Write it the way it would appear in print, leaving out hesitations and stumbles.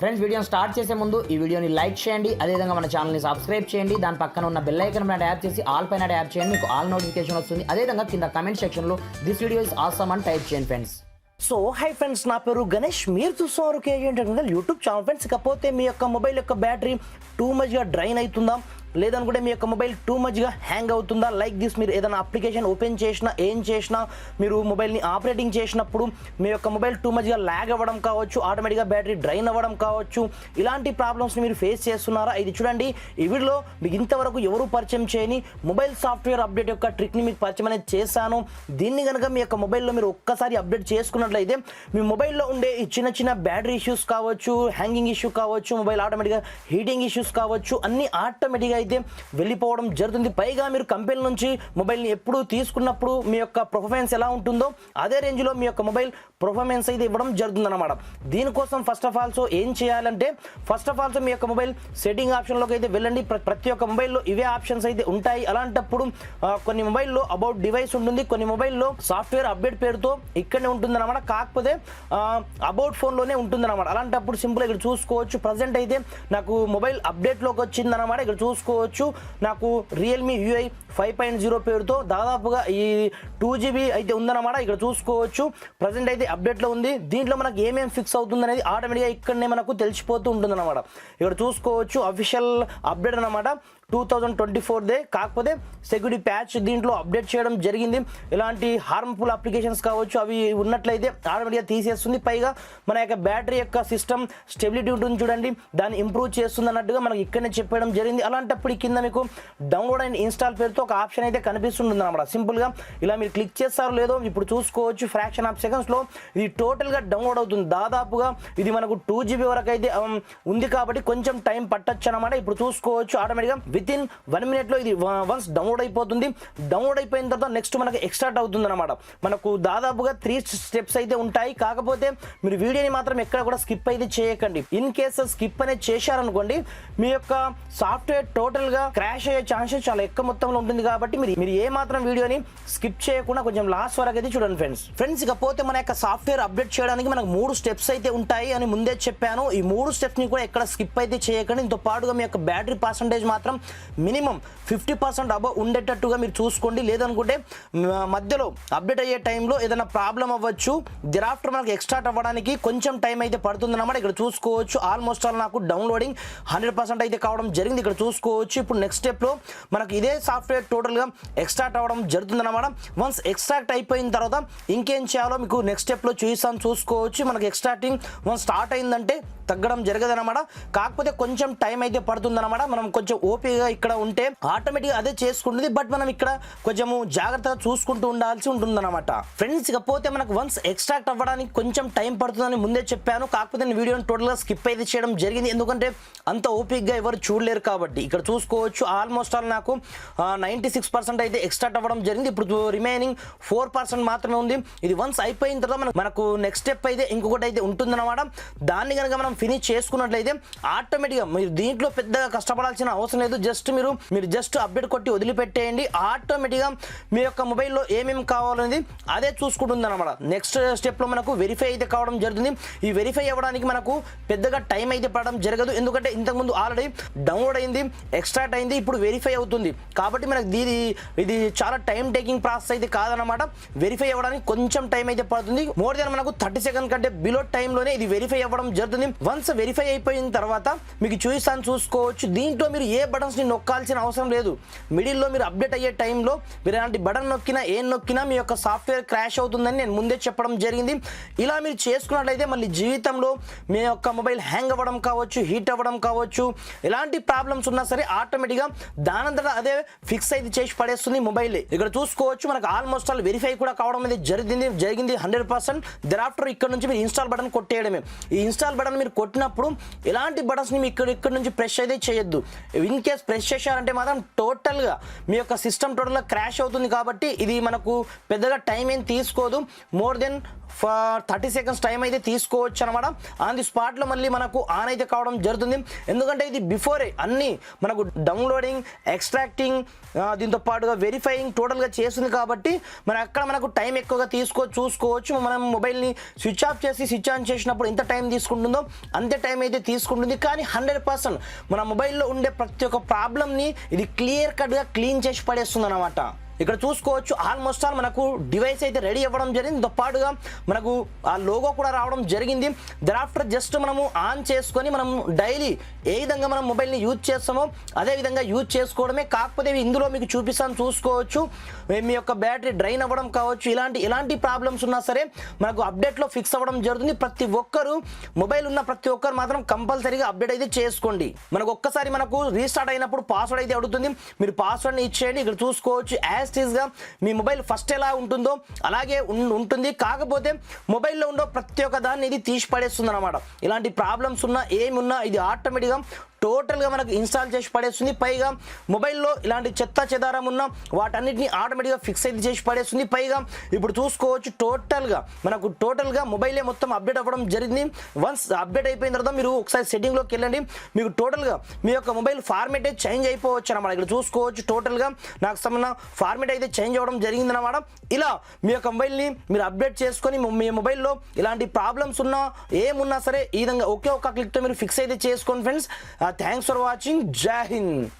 Friends వీడియోని start చేసే ముందు ఈ వీడియోని లైక్ చేయండి, అదేవిధంగా మన ఛానల్ని సబ్స్క్రైబ్ చేయండి. దాని పక్కన ఉన్న బెల్ ఐకాన్ పైన ట్యాప్ చేసి ఆల్ పైన ట్యాప్ చేయండి, మీకు ఆల్ నోటిఫికేషన్ వస్తుంది. అదేవిధంగా కింద కమెంట్ సెక్షన్లో దిస్ వీడియో ఇస్ ఆసమ్ అని టైప్ చేయండి ఫ్రెండ్స్. సో హై ఫ్రెండ్స్, నా పేరు గణేష్, మీరు చూస్తున్నారు KG technical YouTube channel. Friends, ఇకపోతే మీ యొక్క మొబైల్ యొక్క బ్యాటరీ టూ మచ్గా డ్రైన్ అవుతుందా, లేదనుకుంటే మీ యొక్క మొబైల్ టూ మచ్గా హ్యాంగ్ అవుతుందా, లైక్ దిస్ మీరు ఏదైనా అప్లికేషన్ ఓపెన్ చేసినా ఏం చేసినా మీరు మొబైల్ని ఆపరేటింగ్ చేసినప్పుడు మీ యొక్క మొబైల్ టూ మచ్గా ల్యాగ్ అవ్వడం కావచ్చు, ఆటోమేటిక్గా బ్యాటరీ డ్రైన్ అవ్వడం కావచ్చు, ఇలాంటి ప్రాబ్లమ్స్ని మీరు ఫేస్ చేస్తున్నారా? ఇది చూడండి, ఈ వీడియోలో మీకు ఇంతవరకు ఎవరు పరిచయం చేయని మొబైల్ సాఫ్ట్వేర్ అప్డేట్ యొక్క ట్రిక్ని మీకు పరిచయం అనేది చేశాను. దీన్ని కనుక మీ యొక్క మొబైల్లో మీరు ఒక్కసారి అప్డేట్ చేసుకున్నట్లయితే మీ మొబైల్లో ఉండే ఈ చిన్న చిన్న బ్యాటరీ ఇష్యూస్ కావచ్చు, హ్యాంగింగ్ ఇష్యూ కావచ్చు, మొబైల్ ఆటోమేటిక్గా హీటింగ్ ఇష్యూస్ కావచ్చు, అన్ని ఆటోమేటిక్గా అయితే వెళ్ళిపోవడం జరుగుతుంది. పైగా మీరు కంపెనీ నుంచి మొబైల్ని ఎప్పుడు తీసుకున్నప్పుడు మీ యొక్క పర్ఫార్మెన్స్ ఎలా ఉంటుందో అదే రేంజ్లో మీ యొక్క మొబైల్ పర్ఫార్మెన్స్ అయితే ఇవ్వడం జరుగుతుంది అనమాట. దీనికోసం ఫస్ట్ ఆఫ్ ఆల్ ఏం చేయాలంటే మీ యొక్క మొబైల్ సెట్టింగ్ ఆప్షన్లోకి అయితే వెళ్ళండి. ప్రతి ఒక్క మొబైల్లో ఇవే ఆప్షన్స్ అయితే ఉంటాయి. అలాంటప్పుడు కొన్ని మొబైల్లో అబౌట్ డివైస్ ఉంటుంది, కొన్ని మొబైల్లో సాఫ్ట్వేర్ అప్డేట్ పేరుతో ఇక్కడనే ఉంటుందన్నమాట, కాకపోతే అబౌట్ ఫోన్లోనే ఉంటుందన్నమాట. అలాంటప్పుడు సింపుల్ ఇక్కడ చూసుకోవచ్చు. ప్రజెంట్ అయితే నాకు మొబైల్ అప్డేట్లోకి వచ్చిందన్నమాట. ఇక్కడ చూసుకోవచ్చు, నాకు రియల్మీ UI 5.0 పేరుతో దాదాపుగా ఈ 2GB అయితే ఉందన్నమాట. ఇక్కడ చూసుకోవచ్చు, ప్రజెంట్ అయితే అప్డేట్లో ఉంది. దీంట్లో మనకు ఏమేమి ఫిక్స్ అవుతుంది అనేది ఆటోమేటిక్గా ఇక్కడనే మనకు తెలిసిపోతూ ఉంటుందన్నమాట. ఇక్కడ చూసుకోవచ్చు, అఫీషియల్ అప్డేట్ అనమాట 2024దే, కాకపోతే సెక్యూరిటీ ప్యాచ్ దీంట్లో అప్డేట్ చేయడం జరిగింది. ఇలాంటి హార్మ్ఫుల్ అప్లికేషన్స్ కావచ్చు అవి ఉన్నట్లయితే ఆటోమేటిక్గా తీసేస్తుంది. పైగా మన యొక్క బ్యాటరీ యొక్క సిస్టమ్ స్టెబిలిటీ ఉంటుంది చూడండి, దాన్ని ఇంప్రూవ్ చేస్తుంది అన్నట్టుగా మనకి ఇక్కడనే చెప్పడం జరిగింది. అలాంటప్పుడు కింద మీకు డౌన్లోడ్ అండ్ ఇన్స్టాల్ పేరుతో ఒక ఆప్షన్ అయితే కనిపిస్తుంటుంది అనమాట. సింపుల్గా ఇలా మీరు క్లిక్ చేస్తారో లేదో ఇప్పుడు చూసుకోవచ్చు, ఫ్రాక్షన్ ఆఫ్ సెకండ్స్లో ఇది టోటల్గా డౌన్లోడ్ అవుతుంది. దాదాపుగా ఇది మనకు 2GB వరకు అయితే ఉంది కాబట్టి కొంచెం టైం పట్టచ్చు అనమాట. ఇప్పుడు చూసుకోవచ్చు, ఆటోమేటిక్గా విత్ ఇన్ 1 minute ఇది వన్స్ డౌన్లోడ్ అయిపోతుంది. డౌన్లోడ్ అయిపోయిన తర్వాత నెక్స్ట్ మనకు ఎక్స్ట్రాక్ట్ అవుతుంది అనమాట. మనకు దాదాపుగా 3 స్టెప్స్ అయితే ఉంటాయి. కాకపోతే మీరు వీడియోని మాత్రం ఎక్కడ కూడా స్కిప్ అయితే చేయకండి. ఇన్ కేసు స్కిప్ అనేది చేశారనుకోండి, మీ యొక్క సాఫ్ట్వేర్ టోటల్గా క్రాష్ అయ్యే ఛాన్సెస్ చాలా ఎక్కువ మొత్తంలో ఉంటుంది. కాబట్టి మీరు ఏ మాత్రం వీడియోని స్కిప్ చేయకుండా కొంచెం లాస్ట్ వరకు అయితే చూడండి ఫ్రెండ్స్. ఇకపోతే మన యొక్క సాఫ్ట్వేర్ అప్డేట్ చేయడానికి మనకు 3 స్టెప్స్ అయితే ఉంటాయి అని ముందే చెప్పాను. ఈ 3 స్టెప్స్ని కూడా ఎక్కడ స్కిప్ అయితే చేయకండి. దీంతో పాటుగా మీ యొక్క బ్యాటరీ పర్సంటేజ్ మాత్రం మినిమం 50% అబవ్ ఉండేటట్టుగా మీరు చూసుకోండి. లేదనుకుంటే మధ్యలో అప్డేట్ అయ్యే టైంలో ఏదైనా ప్రాబ్లం అవ్వచ్చు. దిరాఫ్టర్ మనకు ఎక్స్ట్రాక్ట్ అవ్వడానికి కొంచెం టైం అయితే పడుతుంది అన్నమాట. ఇక్కడ చూసుకోవచ్చు, ఆల్మోస్ట్ ఆల్ నాకు డౌన్లోడింగ్ 100% అయితే కావడం జరిగింది. ఇక్కడ చూసుకోవచ్చు, ఇప్పుడు నెక్స్ట్ స్టెప్లో మనకు ఇదే సాఫ్ట్వేర్ టోటల్గా ఎక్స్ట్రాక్ట్ అవ్వడం జరుగుతుంది అన్నమాట. వన్స్ ఎక్స్ట్రాక్ట్ అయిపోయిన తర్వాత ఇంకేం చేయాలో మీకు నెక్స్ట్ స్టెప్లో చూసుకోవచ్చు. మనకు ఎక్స్ట్రాక్టింగ్ వన్స్ స్టార్ట్ అయిందంటే తగ్గడం జరగదన్నమాట. కాకపోతే కొంచెం టైం అయితే పడుతుందన్నమాట. మనం కొంచెం ఓపికగా ఇక్కడ ఉంటే ఆటోమేటిక్గా అదే చేసుకుంటుంది. బట్ మనం ఇక్కడ కొంచెము జాగ్రత్తగా చూసుకుంటూ ఉండాల్సి ఉంటుందన్నమాట. ఫ్రెండ్స్, ఇకపోతే మనకు వన్స్ ఎక్స్ట్రాక్ట్ అవ్వడానికి కొంచెం టైం పడుతుందని ముందే చెప్పాను. కాకపోతే నేను వీడియోని టోటల్గా స్కిప్ అయితే చేయడం జరిగింది, ఎందుకంటే అంత ఓపికగా ఎవరు చూడలేరు కాబట్టి. ఇక్కడ చూసుకోవచ్చు, ఆల్మోస్ట్ ఆల్ నాకు 96% అయితే ఎక్స్ట్రాక్ట్ అవ్వడం జరిగింది. ఇప్పుడు రిమైనింగ్ 4% మాత్రమే ఉంది. ఇది వన్స్ అయిపోయిన తర్వాత మనకు నెక్స్ట్ స్టెప్ అయితే ఇంకొకటి అయితే ఉంటుందన్నమాట. దాన్ని కనుక మనం ఫినిష్ చేసుకున్నట్లయితే ఆటోమేటిక్గా మీరు దీంట్లో పెద్దగా కష్టపడాల్సిన అవసరం లేదు. మీరు జస్ట్ అప్డేట్ కొట్టి వదిలిపెట్టేయండి. ఆటోమేటిక్గా మీ యొక్క మొబైల్లో ఏమేమి కావాలనేది అదే చూసుకుంటుంది అనమాట. నెక్స్ట్ స్టెప్లో మనకు వెరిఫై అయితే కావడం జరుగుతుంది. ఈ వెరిఫై అవ్వడానికి మనకు పెద్దగా టైం అయితే పడడం జరగదు, ఎందుకంటే ఇంతకుముందు ఆల్రెడీ డౌన్లోడ్ అయింది, ఎక్స్ట్రాక్ట్ అయింది, ఇప్పుడు వెరిఫై అవుతుంది. కాబట్టి మనకు ఇది చాలా టైం టేకింగ్ ప్రాసెస్ అయితే కాదనమాట. వెరిఫై అవ్వడానికి కొంచెం టైం అయితే పడుతుంది. మోర్ దెన్ మనకు 30 సెకండ్ కంటే బిలో టైంలోనే ఇది వెరిఫై అవ్వడం జరుగుతుంది. వన్స్ వెరిఫై అయిపోయిన తర్వాత మీకు చూసుకోవచ్చు, దీంట్లో మీరు ఏ బటన్స్ని నొక్కాల్సిన అవసరం లేదు. మిడిల్లో మీరు అప్డేట్ అయ్యే టైంలో మీరు ఎలాంటి బటన్ నొక్కినా ఏం నొక్కినా మీ యొక్క సాఫ్ట్వేర్ క్రాష్ అవుతుందని నేను ముందే చెప్పడం జరిగింది. ఇలా మీరు చేసుకున్నట్లయితే మళ్ళీ జీవితంలో మీ యొక్క మొబైల్ హ్యాంగ్ అవ్వడం కావచ్చు, హీట్ అవ్వడం కావచ్చు, ఎలాంటి ప్రాబ్లమ్స్ ఉన్నా సరే ఆటోమేటిక్గా దానంతటా అదే ఫిక్స్ అయితే చేసి పడేస్తుంది మొబైల్. ఇక్కడ చూసుకోవచ్చు, మనకు ఆల్మోస్ట్ ఆల్ వెరిఫై కూడా కావడం అనేది జరిగింది 100%. దెరాఫ్టర్ ఇక్కడ నుంచి మీరు ఇన్స్టాల్ బటన్ కొట్టేయడమే. ఈ ఇన్స్టాల్ బటన్ మీరు కొట్టినప్పుడు ఎలాంటి బటన్స్ని మీ ఇక్కడ నుంచి ప్రెస్ అయితే చేయొద్దు. ఇన్ కేస్ ప్రెస్ చేశారంటే మాత్రం టోటల్గా మీ యొక్క సిస్టమ్ టోటల్గా క్రాష్ అవుతుంది. కాబట్టి ఇది మనకు పెద్దగా టైం ఏం తీసుకోదు. More than for 30 seconds time అయితే తీసుకోవచ్చు అనమాట. ఆన్ ది స్పాట్లో మళ్ళీ మనకు ఆన్ అయితే కావడం జరుగుతుంది. ఎందుకంటే ఇది బిఫోరే అన్నీ మనకు డౌన్లోడింగ్, ఎక్స్ట్రాక్టింగ్, దీంతో పాటుగా వెరిఫైయింగ్ టోటల్గా చేస్తుంది కాబట్టి అక్కడ మనకు టైం ఎక్కువగా చూసుకోవచ్చు. మనం మొబైల్ని స్విచ్ ఆఫ్ చేసి స్విచ్ ఆన్ చేసినప్పుడు ఎంత టైం తీసుకుంటుందో అంతే టైం అయితే తీసుకుంటుంది. కానీ 100% మన మొబైల్లో ఉండే ప్రతి ఒక్క ప్రాబ్లమ్ని ఇది క్లియర్ కట్గా క్లీన్ చేసి పడేస్తుంది అనమాట. ఇక్కడ చూసుకోవచ్చు ఆల్మోస్ట్ ఆల్ మనకు డివైస్ అయితే రెడీ అవ్వడం జరిగింది. దాంతో పాటుగా మనకు ఆ లోగో కూడా రావడం జరిగింది. దరాఫ్టర్ జస్ట్ మనము ఆన్ చేసుకొని మనం డైలీ ఏ విధంగా మనం మొబైల్ని యూజ్ చేస్తామో అదే విధంగా యూజ్ చేసుకోవడమే. కాకపోతే ఇందులో మీకు చూపిస్తాను, చూసుకోవచ్చు. మీ యొక్క బ్యాటరీ డ్రైన్ అవ్వడం కావచ్చు, ఇలాంటి ప్రాబ్లమ్స్ ఉన్నా సరే మనకు అప్డేట్లో ఫిక్స్ అవ్వడం జరుగుతుంది. ప్రతి ఒక్కరు మొబైల్ ఉన్న ప్రతి ఒక్కరు మాత్రం కంపల్సరీగా అప్డేట్ అయితే చేసుకోండి. మనకు ఒక్కసారి మనకు రీస్టార్ట్ అయినప్పుడు పాస్వర్డ్ అయితే అడుగుతుంది. మీరు పాస్వర్డ్ని ఇచ్చేయండి. ఇక్కడ చూసుకోవచ్చు గా మీ మొబైల్ ఫస్ట్ ఎలా ఉంటుందో అలాగే ఉంటుంది. కాకపోతే మొబైల్లో ఉండే ప్రతి ఒక్క దాన్ని ఇది తీసి పడేస్తుంది అనమాట. ఇలాంటి ప్రాబ్లమ్స్ ఉన్నా ఏమున్నా ఇది ఆటోమేటిక్గా టోటల్గా మనకు ఇన్స్టాల్ చేసి పడేస్తుంది. పైగా మొబైల్లో ఇలాంటి చెత్త చెదారం ఉన్న వాటన్నిటిని ఆటోమేటిక్గా ఫిక్స్ అయితే చేసి పడేస్తుంది. పైగా ఇప్పుడు చూసుకోవచ్చు టోటల్గా మొబైలే మొత్తం అప్డేట్ అవ్వడం జరిగింది. వన్స్ అప్డేట్ అయిపోయిన తర్వాత మీరు ఒకసారి సెట్టింగ్లోకి వెళ్ళండి. మీకు టోటల్గా మీ యొక్క మొబైల్ ఫార్మేట్ అయితే చేంజ్ అయిపోవచ్చు అనమాట. ఇక్కడ చూసుకోవచ్చు టోటల్గా నాకు సంబంధ ఫార్మేట్ అయితే చేంజ్ అవ్వడం జరిగింది అనమాట. ఇలా మీ యొక్క మొబైల్ని మీరు అప్డేట్ చేసుకొని మీ మొబైల్లో ఇలాంటి ప్రాబ్లమ్స్ ఉన్నా ఏమున్నా సరే ఈ విధంగా ఒకే ఒక క్లిక్తో మీరు ఫిక్స్ అయితే చేసుకోండి ఫ్రెండ్స్. Thanks for watching. జై హింద్.